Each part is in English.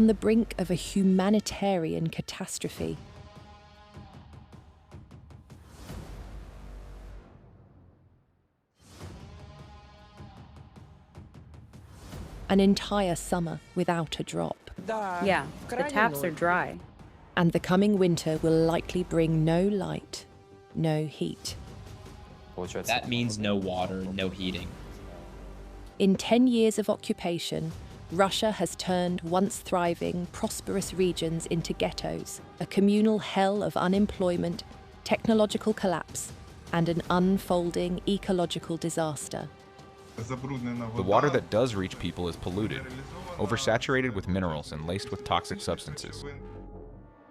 on the brink of a humanitarian catastrophe. An entire summer without a drop. Yeah, the taps are dry. And the coming winter will likely bring no light, no heat. That means no water, no heating. In 10 years of occupation, Russia has turned once thriving, prosperous regions into ghettos, a communal hell of unemployment, technological collapse, and an unfolding ecological disaster. The water that does reach people is polluted, oversaturated with minerals and laced with toxic substances.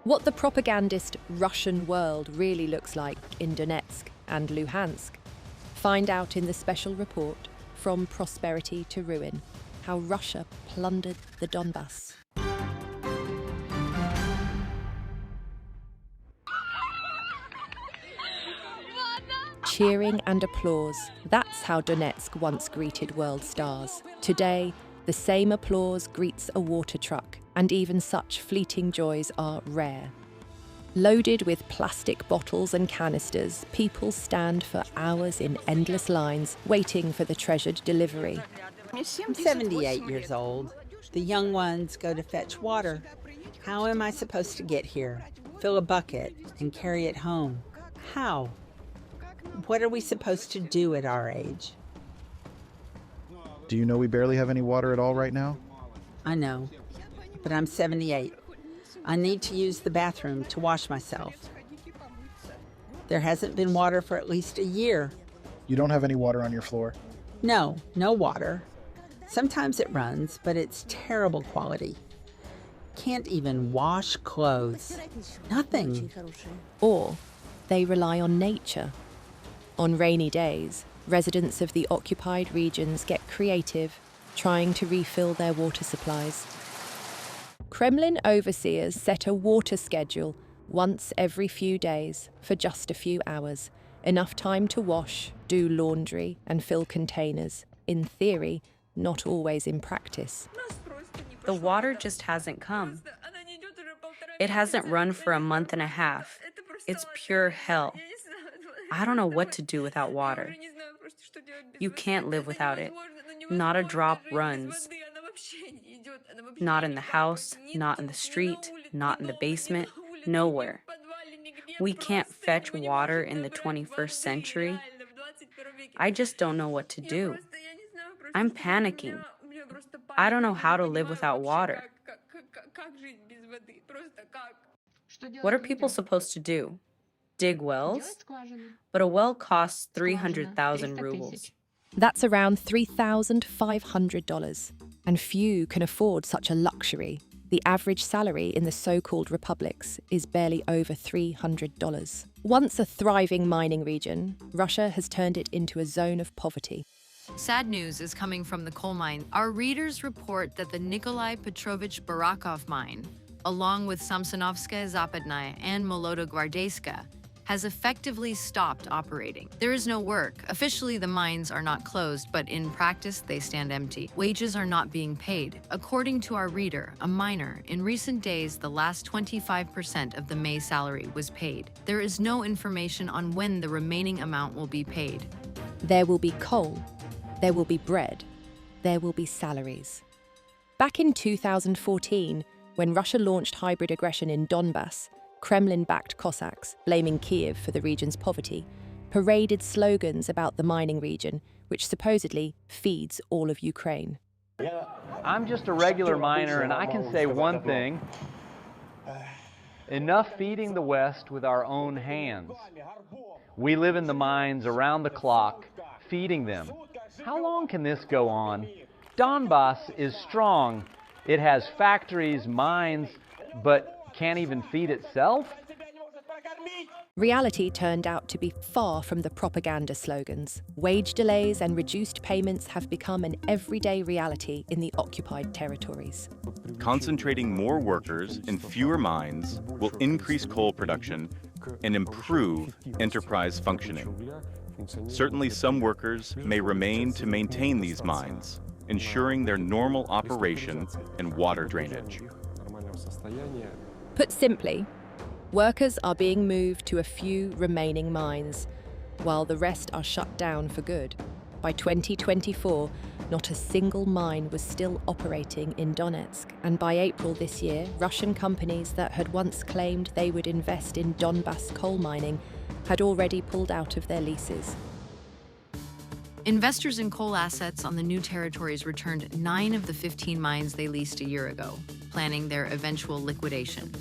What the propagandist Russian world really looks like in Donetsk and Luhansk. Find out in the special report, From Prosperity to Ruin, how Russia plundered the Donbas. Cheering and applause, that's how Donetsk once greeted world stars. Today, the same applause greets a water truck, and even such fleeting joys are rare. Loaded with plastic bottles and canisters, people stand for hours in endless lines, waiting for the treasured delivery. I'm 78 years old. The young ones go to fetch water. How am I supposed to get here? Fill a bucket and carry it home? How? What are we supposed to do at our age? Do you know we barely have any water at all right now? I know, but I'm 78. I need to use the bathroom to wash myself. There hasn't been water for at least a year. You don't have any water on your floor? No, no water. Sometimes it runs, but it's terrible quality. Can't even wash clothes. Nothing. Or they rely on nature. On rainy days, residents of the occupied regions get creative, trying to refill their water supplies. Kremlin overseers set a water schedule once every few days for just a few hours, enough time to wash, do laundry, and fill containers. In theory, not always in practice. The water just hasn't come. It hasn't run for a month and a half. It's pure hell. I don't know what to do without water. You can't live without it. Not a drop runs. Not in the house, not in the street, not in the basement, nowhere. We can't fetch water in the 21st century. I just don't know what to do. I'm panicking. I don't know how to live without water. What are people supposed to do? Dig wells? But a well costs 300,000 rubles. That's around $3,500, and few can afford such a luxury. The average salary in the so-called republics is barely over $300. Once a thriving mining region, Russia has turned it into a zone of poverty. Sad news is coming from the coal mine. Our readers report that the Nikolai Petrovich Barakov mine, along with Samsonovskaya Zapadnaya and Molodogvardeyska, has effectively stopped operating. There is no work. Officially, the mines are not closed, but in practice, they stand empty. Wages are not being paid. According to our reader, a miner, in recent days, the last 25% of the May salary was paid. There is no information on when the remaining amount will be paid. There will be coal, there will be bread, there will be salaries. Back in 2014, when Russia launched hybrid aggression in Donbas, Kremlin-backed Cossacks, blaming Kiev for the region's poverty, paraded slogans about the mining region, which supposedly feeds all of Ukraine. I'm just a regular miner, and I can say one thing. Enough feeding the West with our own hands. We live in the mines around the clock, feeding them. How long can this go on? Donbas is strong. It has factories, mines, but can't even feed itself? Reality turned out to be far from the propaganda slogans. Wage delays and reduced payments have become an everyday reality in the occupied territories. Concentrating more workers in fewer mines will increase coal production and improve enterprise functioning. Certainly some workers may remain to maintain these mines, ensuring their normal operation and water drainage. Put simply, workers are being moved to a few remaining mines, while the rest are shut down for good. By 2024, not a single mine was still operating in Donetsk, and by April this year, Russian companies that had once claimed they would invest in Donbas coal mining had already pulled out of their leases. Investors in coal assets on the new territories returned 9 of the 15 mines they leased a year ago, planning their eventual liquidation.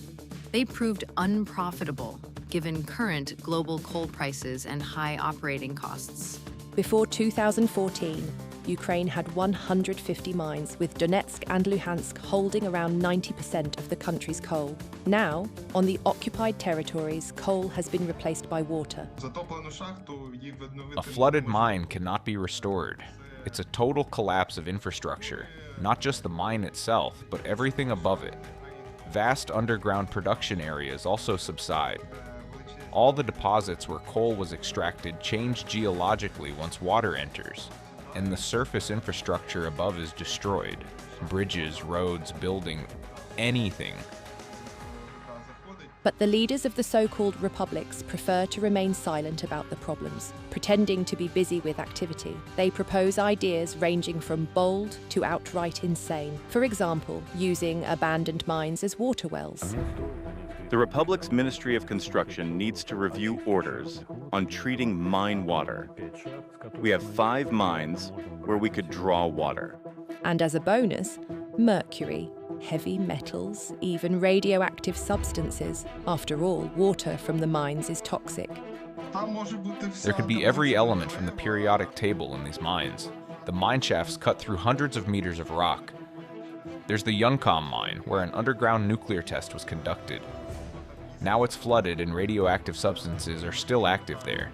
They proved unprofitable, given current global coal prices and high operating costs. Before 2014, Ukraine had 150 mines, with Donetsk and Luhansk holding around 90% of the country's coal. Now, on the occupied territories, coal has been replaced by water. A flooded mine cannot be restored. It's a total collapse of infrastructure, not just the mine itself, but everything above it. Vast underground production areas also subside. All the deposits where coal was extracted change geologically once water enters, and the surface infrastructure above is destroyed. Bridges, roads, building, anything. But the leaders of the so-called republics prefer to remain silent about the problems, pretending to be busy with activity. They propose ideas ranging from bold to outright insane. For example, using abandoned mines as water wells. The Republic's Ministry of Construction needs to review orders on treating mine water. We have 5 mines where we could draw water. And as a bonus, mercury, heavy metals, even radioactive substances. After all, water from the mines is toxic. There could be every element from the periodic table in these mines. The mine shafts cut through hundreds of meters of rock. There's the Yuncom mine, where an underground nuclear test was conducted. Now it's flooded and radioactive substances are still active there.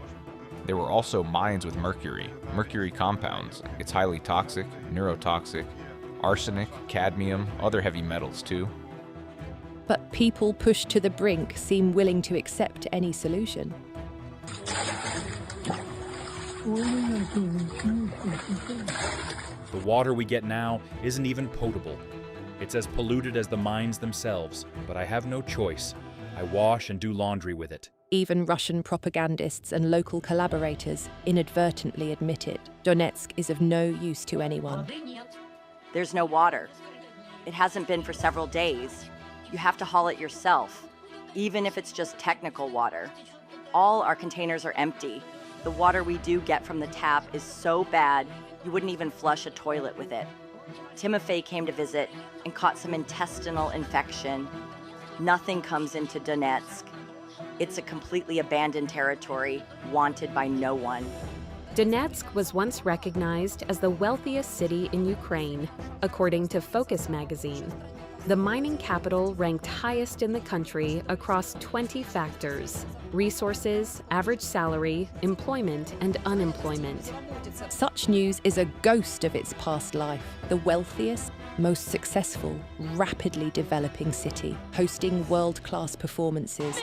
There were also mines with mercury compounds. It's highly toxic, neurotoxic, arsenic, cadmium, other heavy metals too. But people pushed to the brink seem willing to accept any solution. The water we get now isn't even potable. It's as polluted as the mines themselves, but I have no choice. I wash and do laundry with it. Even Russian propagandists and local collaborators inadvertently admit it. Donetsk is of no use to anyone. There's no water. It hasn't been for several days. You have to haul it yourself, even if it's just technical water. All our containers are empty. The water we do get from the tap is so bad, you wouldn't even flush a toilet with it. Timofey came to visit and caught some intestinal infection. Nothing comes into Donetsk. It's a completely abandoned territory, wanted by no one. Donetsk was once recognized as the wealthiest city in Ukraine, according to Focus magazine. The mining capital ranked highest in the country across 20 factors: resources, average salary, employment, and unemployment. Such news is a ghost of its past life. The wealthiest, most successful, rapidly developing city, hosting world-class performances.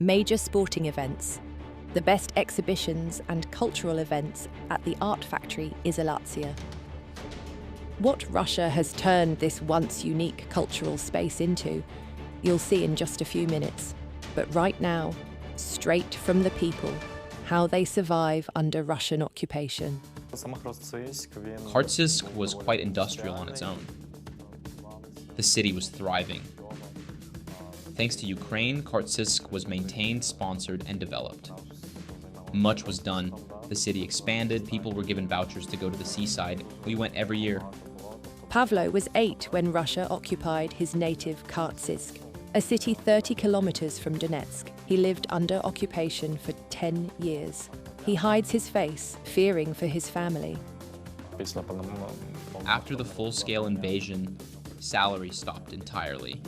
Major sporting events, the best exhibitions and cultural events at the Art Factory Izolatia. What Russia has turned this once unique cultural space into, you'll see in just a few minutes. But right now, straight from the people, how they survive under Russian occupation. Kharkiv was quite industrial on its own. The city was thriving. Thanks to Ukraine, Kharkiv was maintained, sponsored, and developed. Much was done. The city expanded, people were given vouchers to go to the seaside. We went every year. Pavlo was 8 when Russia occupied his native Kharkiv, a city 30 kilometers from Donetsk. He lived under occupation for 10 years. He hides his face, fearing for his family. After the full-scale invasion, salary stopped entirely.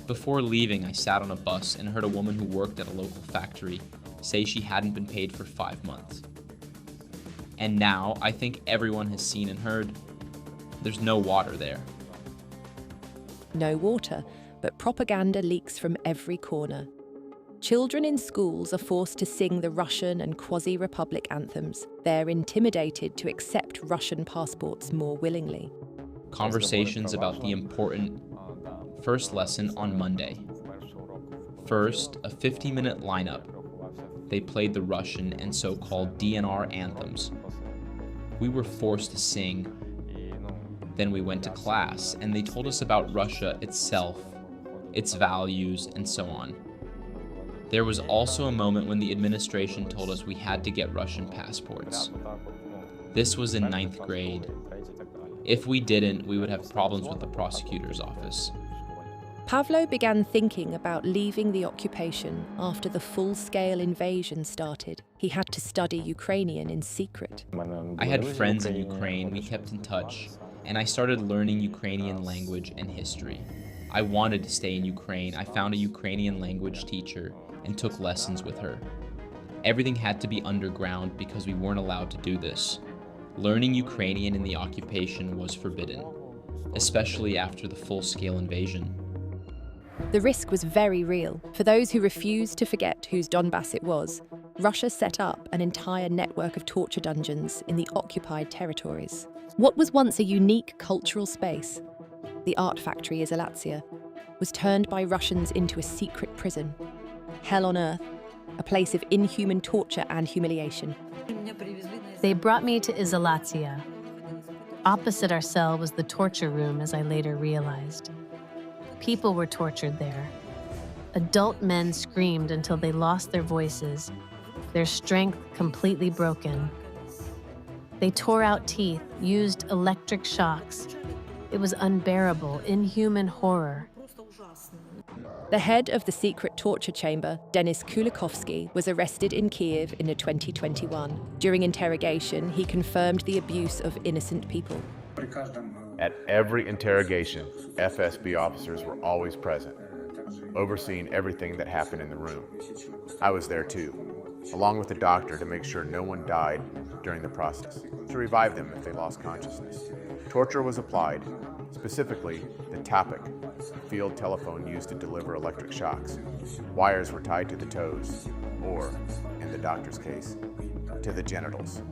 Before leaving, I sat on a bus and heard a woman who worked at a local factory say she hadn't been paid for 5 months. And now, I think everyone has seen and heard, there's no water there. No water, but propaganda leaks from every corner. Children in schools are forced to sing the Russian and quasi-republic anthems. They're intimidated to accept Russian passports more willingly. Conversations about the important first lesson on Monday. First, a 50-minute lineup. They played the Russian and so-called DNR anthems. We were forced to sing. Then we went to class, and they told us about Russia itself, its values, and so on. There was also a moment when the administration told us we had to get Russian passports. This was in 9th grade. If we didn't, we would have problems with the prosecutor's office. Pavlo began thinking about leaving the occupation after the full-scale invasion started. He had to study Ukrainian in secret. I had friends in Ukraine, we kept in touch, and I started learning Ukrainian language and history. I wanted to stay in Ukraine. I found a Ukrainian language teacher and took lessons with her. Everything had to be underground because we weren't allowed to do this. Learning Ukrainian in the occupation was forbidden, especially after the full-scale invasion. The risk was very real. For those who refused to forget whose Donbas it was, Russia set up an entire network of torture dungeons in the occupied territories. What was once a unique cultural space, the art factory Izolatsiya, was turned by Russians into a secret prison. Hell on earth, a place of inhuman torture and humiliation. They brought me to Izolatsiya. Opposite our cell was the torture room, as I later realized. People were tortured there. Adult men screamed until they lost their voices, their strength completely broken. They tore out teeth, used electric shocks. It was unbearable, inhuman horror. The head of the secret torture chamber, Denis Kulikovsky, was arrested in Kiev in 2021. During interrogation, he confirmed the abuse of innocent people. At every interrogation, FSB officers were always present, overseeing everything that happened in the room. I was there too, along with the doctor to make sure no one died during the process, to revive them if they lost consciousness. Torture was applied, specifically the Tapic, field telephone used to deliver electric shocks. Wires were tied to the toes, or, in the doctor's case, to the genitals.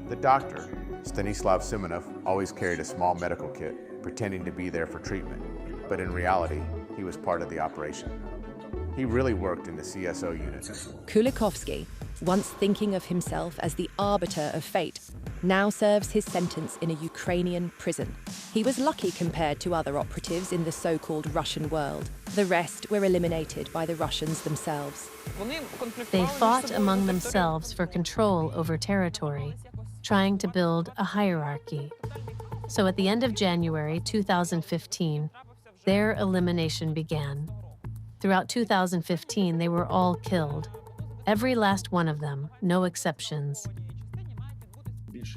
The doctor, Stanislav Simonov, always carried a small medical kit, pretending to be there for treatment, but in reality, he was part of the operation. He really worked in the CSO unit. Kulikovsky, once thinking of himself as the arbiter of fate, now serves his sentence in a Ukrainian prison. He was lucky compared to other operatives in the so-called Russian world. The rest were eliminated by the Russians themselves. They fought among themselves for control over territory, trying to build a hierarchy. So at the end of January 2015, their elimination began. Throughout 2015, they were all killed. Every last one of them, no exceptions.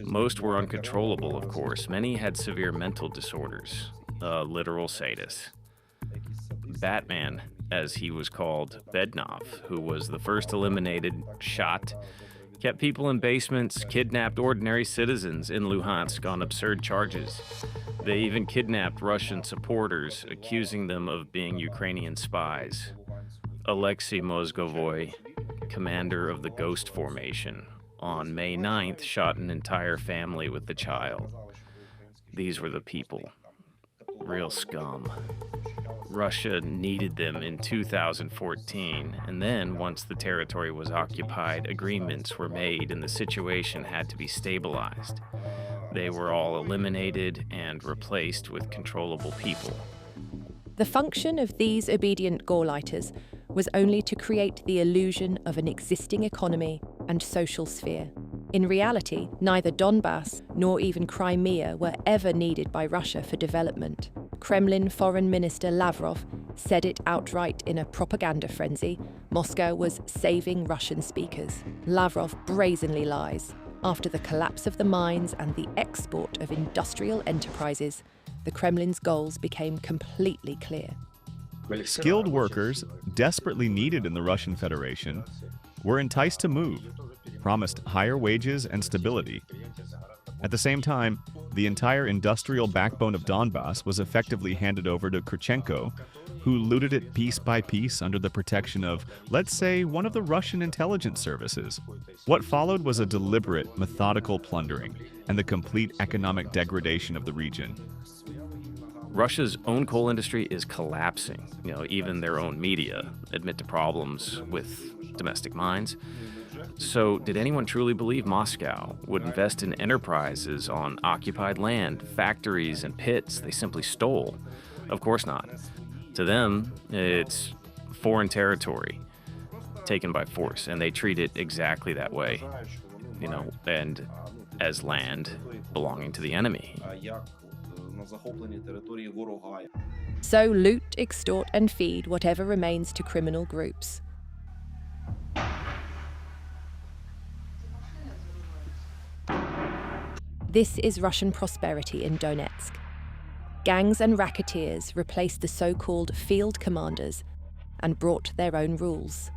Most were uncontrollable, of course. Many had severe mental disorders, literal sadists. Batman, as he was called, Bednov, who was the first eliminated, shot, kept people in basements, kidnapped ordinary citizens in Luhansk on absurd charges. They even kidnapped Russian supporters, accusing them of being Ukrainian spies. Alexei Mozgovoy, commander of the Ghost Formation, on May 9th shot an entire family with the child. These were the people. Real scum. Russia needed them in 2014, and then, once the territory was occupied, agreements were made and the situation had to be stabilized. They were all eliminated and replaced with controllable people. The function of these obedient Gauleiters was only to create the illusion of an existing economy and social sphere. In reality, neither Donbas nor even Crimea were ever needed by Russia for development. Kremlin Foreign Minister Lavrov said it outright in a propaganda frenzy. Moscow was saving Russian speakers. Lavrov brazenly lies. After the collapse of the mines and the export of industrial enterprises, the Kremlin's goals became completely clear. Skilled workers, desperately needed in the Russian Federation, were enticed to move, promised higher wages and stability. At the same time, The entire industrial backbone of Donbas was effectively handed over to Kurchenko, who looted it piece by piece under the protection of, let's say, one of the Russian intelligence services. What followed was a deliberate, methodical plundering and the complete economic degradation of the region. Russia's own coal industry is collapsing. Even their own media admit to problems with domestic mines. So, did anyone truly believe Moscow would invest in enterprises on occupied land, factories, and pits they simply stole? Of course not. To them, it's foreign territory taken by force, and they treat it exactly that way, and as land belonging to the enemy. So loot, extort, and feed whatever remains to criminal groups. This is Russian prosperity in Donetsk. Gangs and racketeers replaced the so-called field commanders and brought their own rules.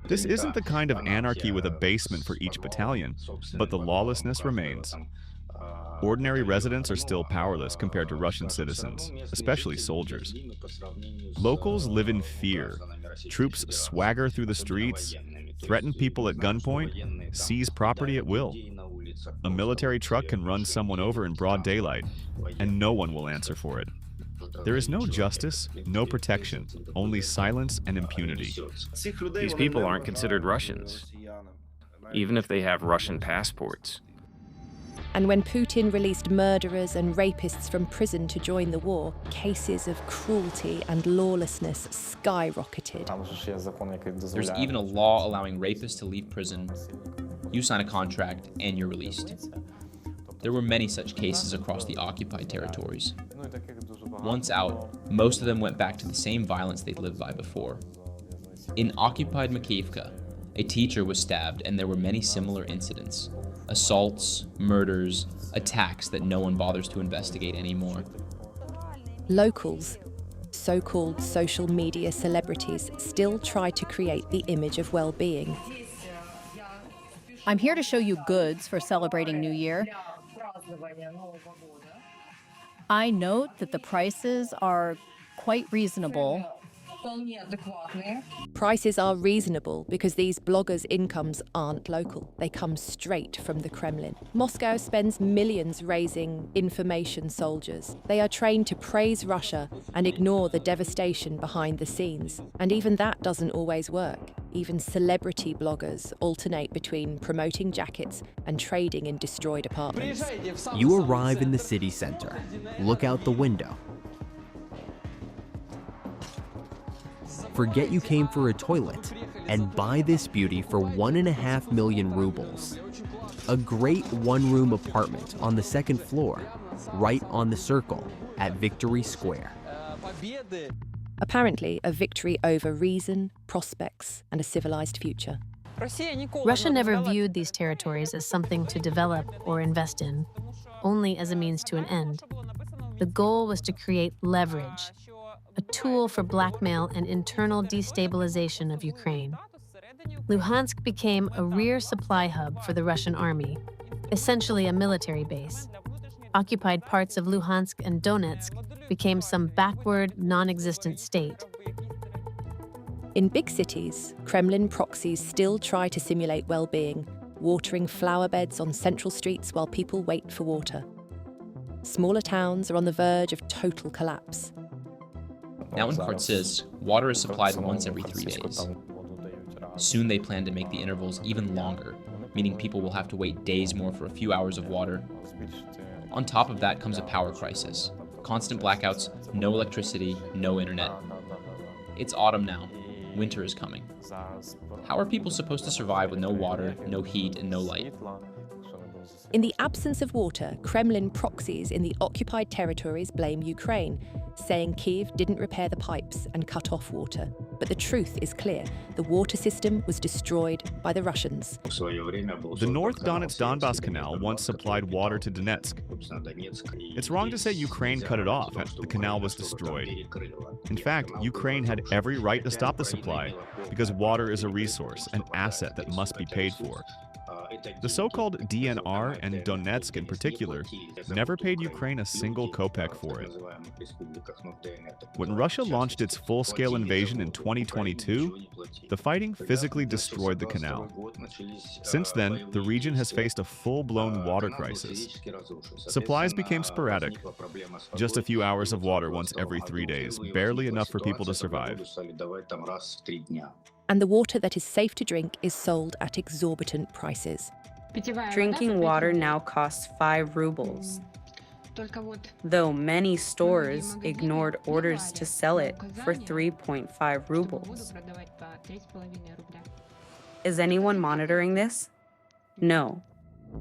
This isn't the kind of anarchy with a basement for each battalion, but the lawlessness remains. Ordinary residents are still powerless compared to Russian citizens, especially soldiers. Locals live in fear. Troops swagger through the streets, threaten people at gunpoint, seize property at will. A military truck can run someone over in broad daylight, and no one will answer for it. There is no justice, no protection, only silence and impunity. These people aren't considered Russians, even if they have Russian passports. And when Putin released murderers and rapists from prison to join the war, cases of cruelty and lawlessness skyrocketed. There's even a law allowing rapists to leave prison. You sign a contract and you're released. There were many such cases across the occupied territories. Once out, most of them went back to the same violence they'd lived by before. In occupied Makivka, a teacher was stabbed and there were many similar incidents. Assaults, murders, attacks that no one bothers to investigate anymore. Locals, so-called social media celebrities, still try to create the image of well-being. I'm here to show you goods for celebrating New Year. I note that the prices are quite reasonable. Prices are reasonable because these bloggers' incomes aren't local. They come straight from the Kremlin. Moscow spends millions raising information soldiers. They are trained to praise Russia and ignore the devastation behind the scenes. And even that doesn't always work. Even celebrity bloggers alternate between promoting jackets and trading in destroyed apartments. You arrive in the city center. Look out the window. Forget you came for a toilet and buy this beauty for 1.5 million rubles. A great one-room apartment on the second floor, right on the circle at Victory Square. Apparently, a victory over reason, prospects, and a civilized future. Russia never viewed these territories as something to develop or invest in, only as a means to an end. The goal was to create leverage, a tool for blackmail and internal destabilization of Ukraine. Luhansk became a rear supply hub for the Russian army, essentially a military base. Occupied parts of Luhansk and Donetsk became some backward, non-existent state. In big cities, Kremlin proxies still try to simulate well-being, watering flower beds on central streets while people wait for water. Smaller towns are on the verge of total collapse. Now in Kharkiv, water is supplied once every 3 days. Soon they plan to make the intervals even longer, meaning people will have to wait days more for a few hours of water. On top of that comes a power crisis. Constant blackouts, no electricity, no internet. It's autumn now. Winter is coming. How are people supposed to survive with no water, no heat, and no light? In the absence of water, Kremlin proxies in the occupied territories blame Ukraine, saying Kyiv didn't repair the pipes and cut off water. But the truth is clear. The water system was destroyed by the Russians. The North Donetsk-Donbas Canal once supplied water to Donetsk. It's wrong to say Ukraine cut it off. The canal was destroyed. In fact, Ukraine had every right to stop the supply because water is a resource, an asset that must be paid for. The so-called DNR, and Donetsk in particular, never paid Ukraine a single kopeck for it. When Russia launched its full-scale invasion in 2022, the fighting physically destroyed the canal. Since then, the region has faced a full-blown water crisis. Supplies became sporadic. Just a few hours of water once every 3 days, barely enough for people to survive. And the water that is safe to drink is sold at exorbitant prices. Drinking water now costs 5 rubles, though many stores ignored orders to sell it for 3.5 rubles. Is anyone monitoring this? No.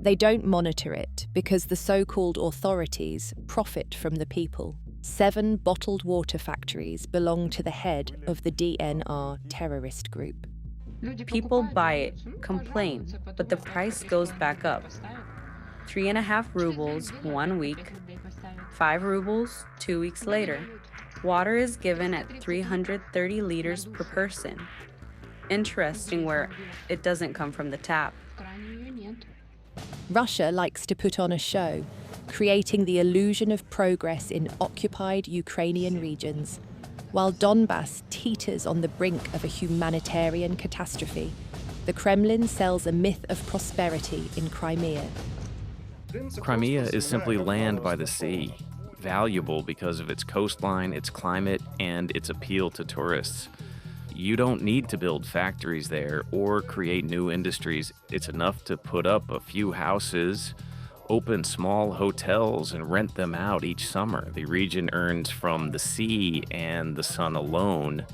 They don't monitor it because the so-called authorities profit from the people. 7 bottled water factories belong to the head of the DNR terrorist group. People buy it, complain, but the price goes back up. 3.5 rubles 1 week, 5 rubles 2 weeks later. Water is given at 330 liters per person. Interesting where it doesn't come from the tap. Russia likes to put on a show, creating the illusion of progress in occupied Ukrainian regions, while Donbas teeters on the brink of a humanitarian catastrophe. The Kremlin sells a myth of prosperity in Crimea. Crimea is simply land by the sea, valuable because of its coastline, its climate, and its appeal to tourists. You don't need to build factories there or create new industries. It's enough to put up a few houses, open small hotels, and rent them out each summer. The region earns from the sea and the sun alone.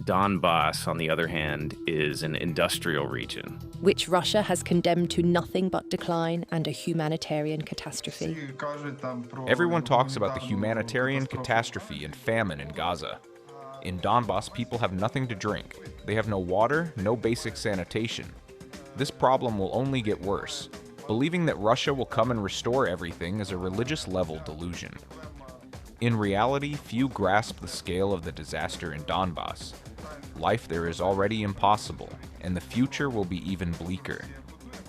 Donbas, on the other hand, is an industrial region, which Russia has condemned to nothing but decline and a humanitarian catastrophe. Everyone talks about the humanitarian catastrophe and famine in Gaza. In Donbas, people have nothing to drink. They have no water, no basic sanitation. This problem will only get worse. Believing that Russia will come and restore everything is a religious-level delusion. In reality, few grasp the scale of the disaster in Donbas. Life there is already impossible, and the future will be even bleaker.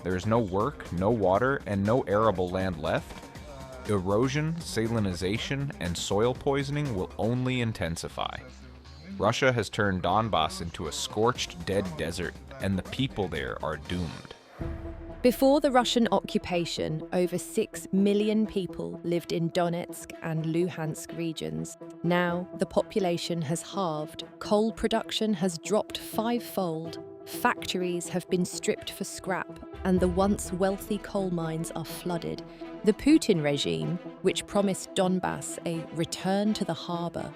There is no work, no water, and no arable land left. Erosion, salinization, and soil poisoning will only intensify. Russia has turned Donbas into a scorched, dead desert, and the people there are doomed. Before the Russian occupation, over 6 million people lived in Donetsk and Luhansk regions. Now, the population has halved, coal production has dropped 5-fold, factories have been stripped for scrap, and the once wealthy coal mines are flooded. The Putin regime, which promised Donbas a return to the harbour,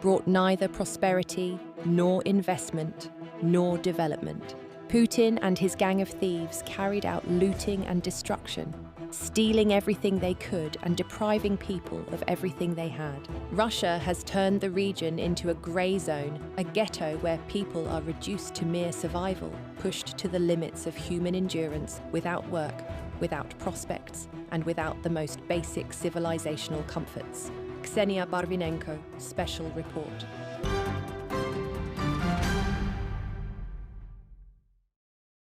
brought neither prosperity, nor investment, nor development. Putin and his gang of thieves carried out looting and destruction, stealing everything they could and depriving people of everything they had. Russia has turned the region into a grey zone, a ghetto where people are reduced to mere survival, pushed to the limits of human endurance, without work, without prospects, and without the most basic civilizational comforts. Ksenia Barvinenko, Special Report.